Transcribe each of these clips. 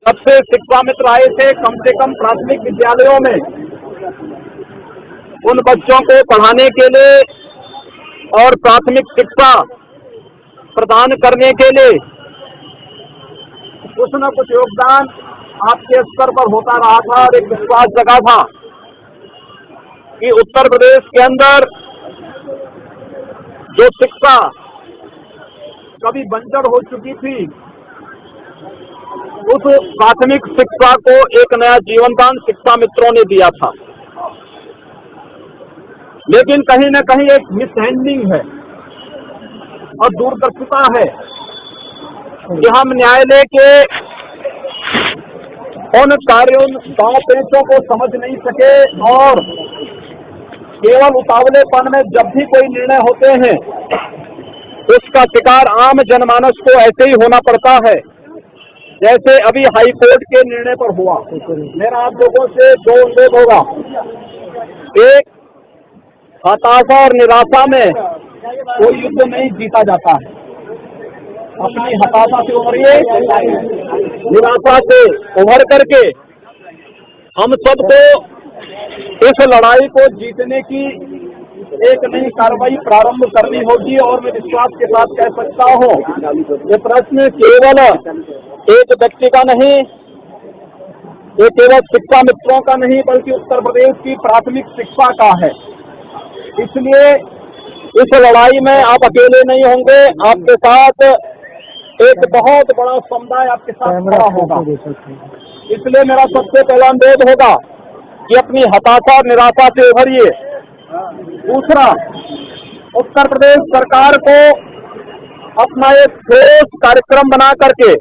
जब से शिक्षा मित्र आए थे, कम से कम प्राथमिक विद्यालयों में उन बच्चों को पढ़ाने के लिए और प्राथमिक शिक्षा प्रदान करने के लिए कुछ न कुछ योगदान आपके स्तर पर होता रहा था और एक विश्वास जगा था कि उत्तर प्रदेश के अंदर जो शिक्षा कभी बंजर हो चुकी थी, उस प्राथमिक शिक्षा को एक नया जीवनदान शिक्षा मित्रों ने दिया था। लेकिन कहीं न कहीं एक मिसहैंडलिंग है और दूरदर्शिता है कि हम न्यायालय के उन कार्यों दांव पेचों को समझ नहीं सके और केवल उतावलेपन में जब भी कोई निर्णय होते हैं उसका शिकार आम जनमानस को ऐसे ही होना पड़ता है जैसे अभी हाई कोर्ट के निर्णय पर हुआ। मेरा आप लोगों से दो अनुरोध होगा। एक, हताशा और निराशा में कोई युद्ध नहीं जीता जाता है। अपनी हताशा से उभरिए, निराशा से उभर करके हम सबको इस लड़ाई को जीतने की एक नई कार्रवाई प्रारंभ करनी होगी। और मैं विश्वास के साथ कह सकता हूँ, ये प्रश्न केवल एक व्यक्ति का नहीं, ये केवल शिक्षा मित्रों का नहीं, बल्कि उत्तर प्रदेश की प्राथमिक शिक्षा का है। इसलिए इस लड़ाई में आप अकेले नहीं होंगे, आपके साथ एक बहुत बड़ा समुदाय आपके साथ खड़ा होगा। इसलिए मेरा सबसे पहला अनुरोध होगा कि अपनी हताशा और निराशा से उभरिए। दूसरा, उत्तर प्रदेश सरकार को अपना एक ठोस कार्यक्रम बना करके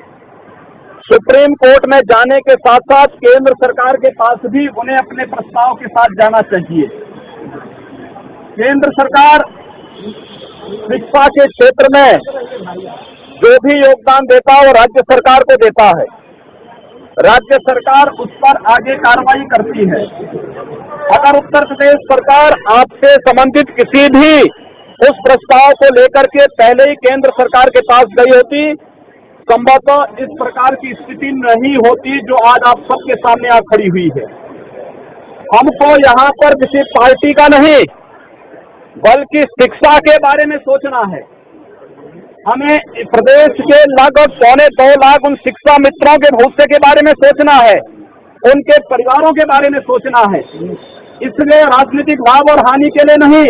सुप्रीम कोर्ट में जाने के साथ साथ केंद्र सरकार के पास भी उन्हें अपने प्रस्ताव के साथ जाना चाहिए। केंद्र सरकार शिक्षा के क्षेत्र में जो भी योगदान देता है वो राज्य सरकार को देता है। राज्य सरकार उस पर आगे कार्रवाई करती है। अगर उत्तर प्रदेश सरकार आपसे संबंधित किसी भी उस प्रस्ताव को लेकर के पहले ही केंद्र सरकार के पास गई होती, संभवतः इस प्रकार की स्थिति नहीं होती जो आज आप सबके सामने आ खड़ी हुई है। हमको यहाँ पर किसी पार्टी का नहीं, बल्कि शिक्षा के बारे में सोचना है। हमें प्रदेश के लगभग 2.25 लाख उन शिक्षा मित्रों के भविष्य के बारे में सोचना है, उनके परिवारों के बारे में सोचना है। इसलिए राजनीतिक लाभ और हानि के लिए नहीं,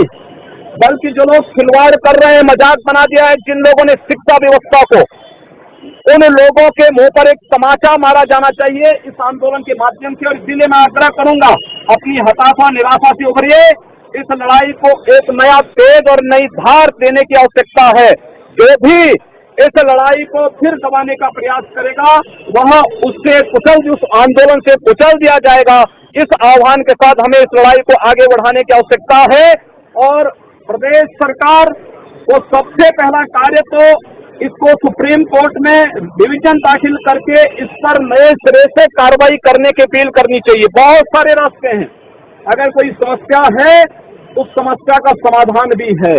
बल्कि जो लोग खिलवाड़ कर रहे हैं, मजाक बना दिया है जिन लोगों ने शिक्षा व्यवस्था को, उन लोगों के मुंह पर एक तमाचा मारा जाना चाहिए इस आंदोलन के माध्यम से। और इसीलिए मैं आग्रह करूंगा, अपनी हताशा निराशा से उभरिए। इस लड़ाई को एक नया तेज और नई धार देने की आवश्यकता है। जो भी इस लड़ाई को फिर दबाने का प्रयास करेगा वह उससे कुचल, उस आंदोलन से कुचल दिया जाएगा। इस आह्वान के साथ हमें इस लड़ाई को आगे बढ़ाने की आवश्यकता है। और प्रदेश सरकार को सबसे पहला कार्य तो इसको सुप्रीम कोर्ट में डिवीजन दाखिल करके इस पर नए सिरे से कार्रवाई करने की अपील करनी चाहिए। बहुत सारे रास्ते हैं, अगर कोई समस्या है उस समस्या का समाधान भी है।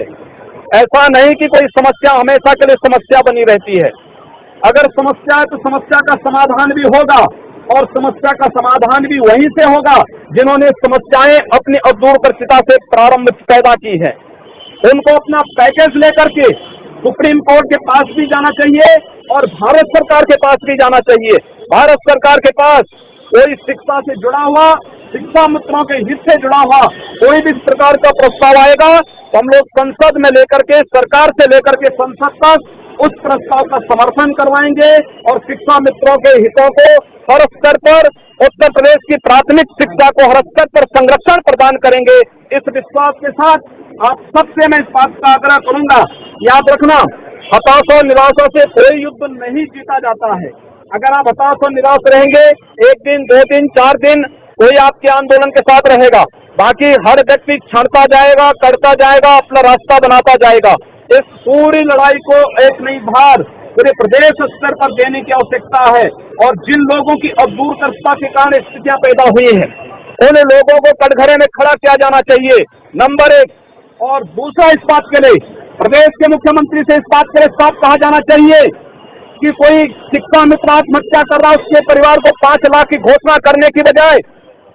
ऐसा नहीं कि कोई समस्या हमेशा के लिए समस्या बनी रहती है। अगर समस्या है तो समस्या का समाधान भी होगा, और समस्या का समाधान भी वहीं से होगा जिन्होंने समस्याएं अपनी अदूरदर्शिता से प्रारंभ पैदा की है। उनको अपना पैकेज लेकर के सुप्रीम कोर्ट के पास भी जाना चाहिए और भारत सरकार के पास भी जाना चाहिए। भारत सरकार के पास कोई शिक्षा से जुड़ा हुआ, शिक्षा मित्रों के हित से जुड़ा हुआ कोई भी इस प्रकार का प्रस्ताव आएगा तो हम लोग संसद में लेकर के, सरकार से लेकर के संसद तक उस प्रस्ताव का समर्थन करवाएंगे और शिक्षा मित्रों के हितों को हर स्तर पर, उत्तर प्रदेश की प्राथमिक शिक्षा को हर स्तर पर संरक्षण प्रदान करेंगे। इस विश्वास के साथ आप सबसे मैं इस बात का आग्रह करूंगा, याद रखना, हताशा और निराशा से कोई युद्ध नहीं जीता जाता है। अगर आप हताश और निराश रहेंगे, एक दिन, 2 दिन, 4 दिन कोई आपके आंदोलन के साथ रहेगा, बाकी हर व्यक्ति छड़ता जाएगा, करता जाएगा, अपना रास्ता बनाता जाएगा। इस पूरी लड़ाई को एक नई धार पूरे प्रदेश स्तर पर देने की आवश्यकता है। और जिन लोगों की अब दूरदर्शिता के कारण स्थितियां पैदा हुई हैं, उन लोगों को कटघरे में खड़ा किया जाना चाहिए, नंबर 1। और दूसरा, इस बात के लिए प्रदेश के मुख्यमंत्री से इस बात के लिए साफ कहा जाना चाहिए कि कोई शिक्षा मित्र आत्महत्या कर रहा है, उसके परिवार को 5 लाख की घोषणा करने की बजाय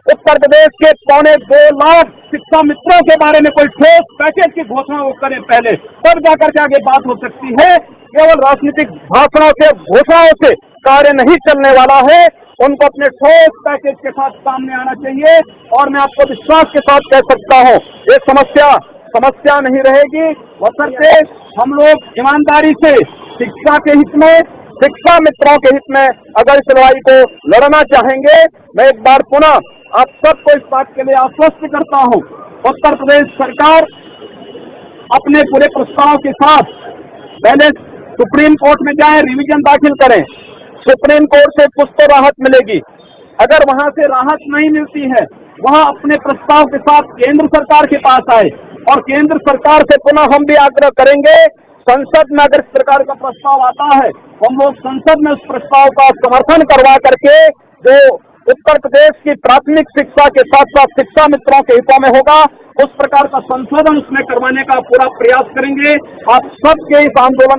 उत्तर प्रदेश के 2.25 लाख शिक्षा मित्रों के बारे में कोई ठोस पैकेज की घोषणा वो करें पहले, तब जाकर के आगे बात हो सकती है। केवल राजनीतिक भाषणों से, घोषणाओं से कार्य नहीं चलने वाला है। उनको अपने ठोस पैकेज के साथ सामने आना चाहिए। और मैं आपको विश्वास के साथ कह सकता हूं, ये समस्या नहीं रहेगी, बशर्ते हम लोग ईमानदारी से शिक्षा के हित में, शिक्षा मित्रों के हित में अगर इस लड़ाई को लड़ना चाहेंगे। मैं एक बार पुनः आप सबको इस बात के लिए आश्वस्त करता हूं, उत्तर प्रदेश सरकार अपने पूरे प्रस्ताव के साथ पहले सुप्रीम कोर्ट में जाए, रिवीजन दाखिल करें। सुप्रीम कोर्ट से कुछ तो राहत मिलेगी। अगर वहां से राहत नहीं मिलती है, वहां अपने प्रस्ताव के साथ केंद्र सरकार के पास आए और केंद्र सरकार से पुनः हम भी आग्रह करेंगे, संसद में अगर इस प्रकार का प्रस्ताव आता है, हम लोग संसद में उस प्रस्ताव का समर्थन करवा करके जो उत्तर प्रदेश की प्राथमिक शिक्षा के साथ साथ शिक्षा मित्रों के हितों में होगा, उस प्रकार का संशोधन उसमें करवाने का पूरा प्रयास करेंगे। आप सबके इस आंदोलन